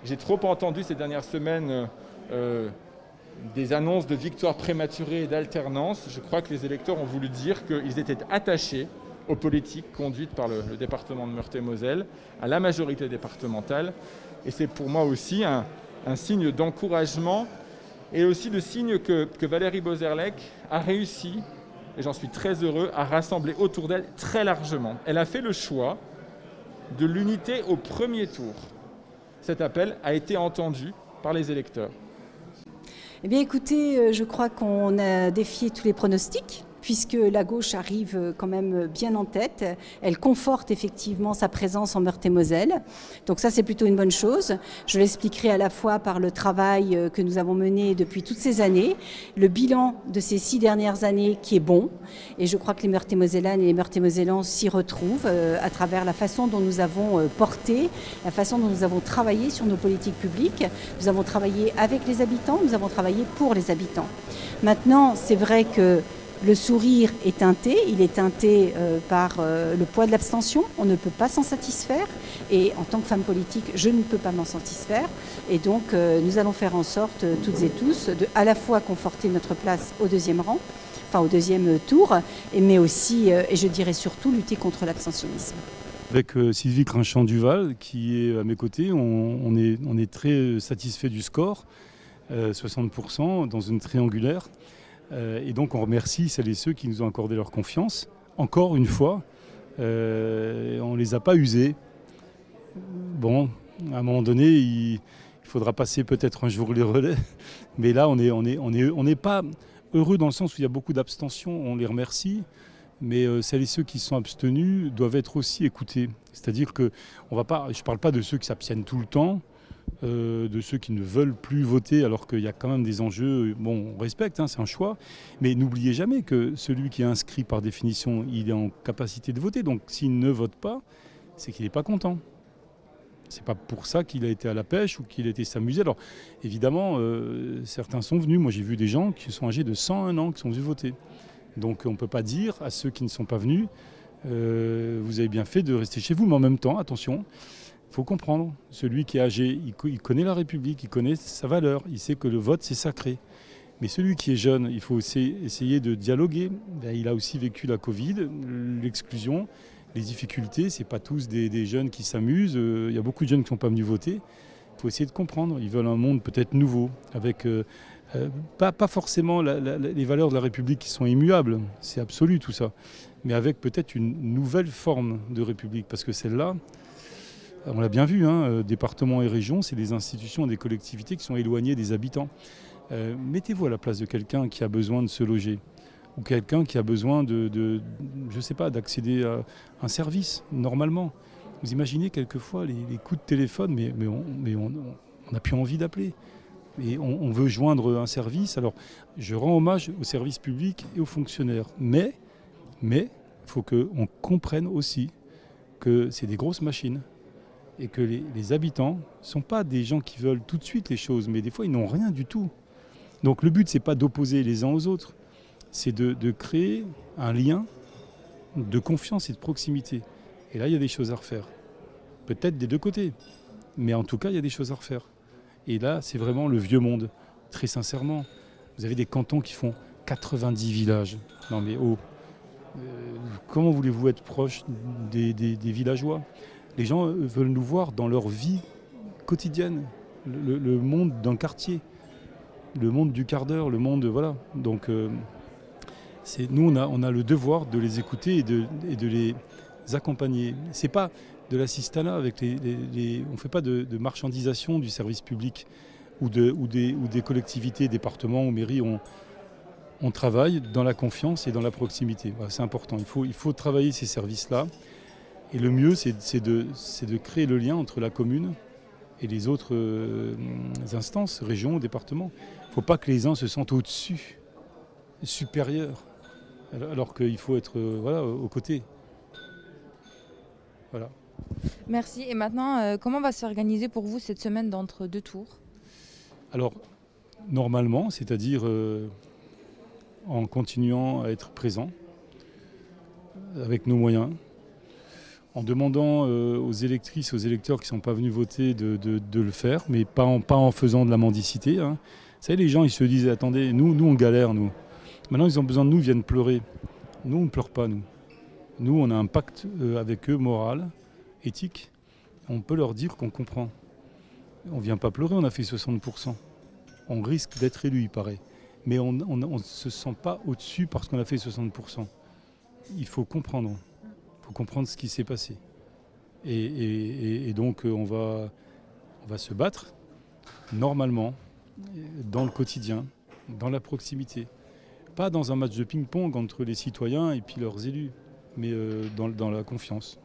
J'ai trop entendu ces dernières semaines des annonces de victoires prématurées et d'alternance. Je crois que les électeurs ont voulu dire qu'ils étaient attachés aux politiques conduites par le département de Meurthe-et-Moselle, à la majorité départementale. Et c'est pour moi aussi un signe d'encouragement et aussi le signe que Valérie Boserlec a réussi, et j'en suis très heureux, à rassembler autour d'elle très largement. Elle a fait le choix de l'unité au premier tour. Cet appel a été entendu par les électeurs. Eh bien écoutez, je crois qu'on a défié tous les pronostics, puisque la gauche arrive quand même bien en tête. Elle conforte effectivement sa présence en Meurthe-et-Moselle. Donc ça, c'est plutôt une bonne chose. Je l'expliquerai à la fois par le travail que nous avons mené depuis toutes ces années, le bilan de ces 6 dernières années qui est bon. Et je crois que les Meurthe-et-Mosellanes et les Meurthe-et-Mosellans s'y retrouvent à travers la façon dont nous avons porté, la façon dont nous avons travaillé sur nos politiques publiques. Nous avons travaillé avec les habitants, nous avons travaillé pour les habitants. Maintenant, c'est vrai que le sourire est teinté, il est teinté par le poids de l'abstention, on ne peut pas s'en satisfaire et en tant que femme politique, je ne peux pas m'en satisfaire et donc nous allons faire en sorte, toutes et tous, de à la fois conforter notre place au deuxième rang, enfin au deuxième tour, mais aussi, et je dirais surtout, lutter contre l'abstentionnisme. Avec Sylvie Crinchant-Duval qui est à mes côtés, on est très satisfait du score, 60% dans une triangulaire. Et donc on remercie celles et ceux qui nous ont accordé leur confiance. Encore une fois, on ne les a pas usés. Bon, à un moment donné, il faudra passer peut-être un jour les relais. Mais là, on n'est pas heureux dans le sens où il y a beaucoup d'abstention. On les remercie. Mais celles et ceux qui sont abstenus doivent être aussi écoutés. C'est-à-dire que je ne parle pas de ceux qui s'abstiennent tout le temps, de ceux qui ne veulent plus voter alors qu'il y a quand même des enjeux, bon on respecte, hein, c'est un choix, mais n'oubliez jamais que celui qui est inscrit par définition, il est en capacité de voter, donc s'il ne vote pas, c'est qu'il n'est pas content. C'est pas pour ça qu'il a été à la pêche ou qu'il a été s'amuser. Alors évidemment, certains sont venus, moi j'ai vu des gens qui sont âgés de 101 ans qui sont venus voter. Donc on ne peut pas dire à ceux qui ne sont pas venus, vous avez bien fait de rester chez vous, mais en même temps, attention, il faut comprendre, celui qui est âgé, il connaît la République, il connaît sa valeur, il sait que le vote c'est sacré. Mais celui qui est jeune, il faut aussi essayer de dialoguer. Il a aussi vécu la Covid, l'exclusion, les difficultés, c'est pas tous des jeunes qui s'amusent, il y a beaucoup de jeunes qui ne sont pas venus voter. Il faut essayer de comprendre, ils veulent un monde peut-être nouveau, avec pas forcément les valeurs de la République qui sont immuables, c'est absolu tout ça, mais avec peut-être une nouvelle forme de République, parce que celle-là, on l'a bien vu, hein, départements et régions, c'est des institutions et des collectivités qui sont éloignées des habitants. Mettez-vous à la place de quelqu'un qui a besoin de se loger ou quelqu'un qui a besoin je sais pas, d'accéder à un service normalement. Vous imaginez quelquefois les coups de téléphone, mais on n'a plus envie d'appeler. Et on veut joindre un service. Alors, je rends hommage aux services publics et aux fonctionnaires. Mais il faut qu'on comprenne aussi que c'est des grosses machines. Et que les habitants ne sont pas des gens qui veulent tout de suite les choses, mais des fois ils n'ont rien du tout. Donc le but, ce n'est pas d'opposer les uns aux autres, c'est de créer un lien de confiance et de proximité. Et là, il y a des choses à refaire. Peut-être des deux côtés, mais en tout cas, il y a des choses à refaire. Et là, c'est vraiment le vieux monde, très sincèrement. Vous avez des cantons qui font 90 villages. Non mais comment voulez-vous être proche des villageois ? Les gens veulent nous voir dans leur vie quotidienne, le monde d'un quartier, le monde du quart d'heure, le monde, voilà. Donc nous, on a le devoir de les écouter et de les accompagner. C'est pas de l'assistanat avec on ne fait pas de marchandisation du service public ou des collectivités, départements ou mairies. On travaille dans la confiance et dans la proximité. Voilà, c'est important. Il faut travailler ces services-là. Et le mieux, c'est de créer le lien entre la commune et les autres instances, régions, départements. Il ne faut pas que les uns se sentent au-dessus, supérieurs, alors qu'il faut être aux côtés. Voilà. Merci. Et maintenant, comment va s'organiser pour vous cette semaine d'entre-deux tours ? Alors, normalement, c'est-à-dire en continuant à être présent avec nos moyens, en demandant aux électrices, aux électeurs qui ne sont pas venus voter de le faire, mais pas en faisant de la mendicité. Hein. Vous savez, les gens, ils se disent, attendez, nous on galère, nous. Maintenant, ils ont besoin de nous, ils viennent pleurer. Nous, on ne pleure pas, nous. Nous, on a un pacte avec eux, moral, éthique. On peut leur dire qu'on comprend. On ne vient pas pleurer, on a fait 60%. On risque d'être élu, il paraît. Mais on ne se sent pas au-dessus parce qu'on a fait 60%. Il faut comprendre. Il faut comprendre ce qui s'est passé. Et donc, on va se battre normalement, dans le quotidien, dans la proximité. Pas dans un match de ping-pong entre les citoyens et puis leurs élus, mais dans la confiance.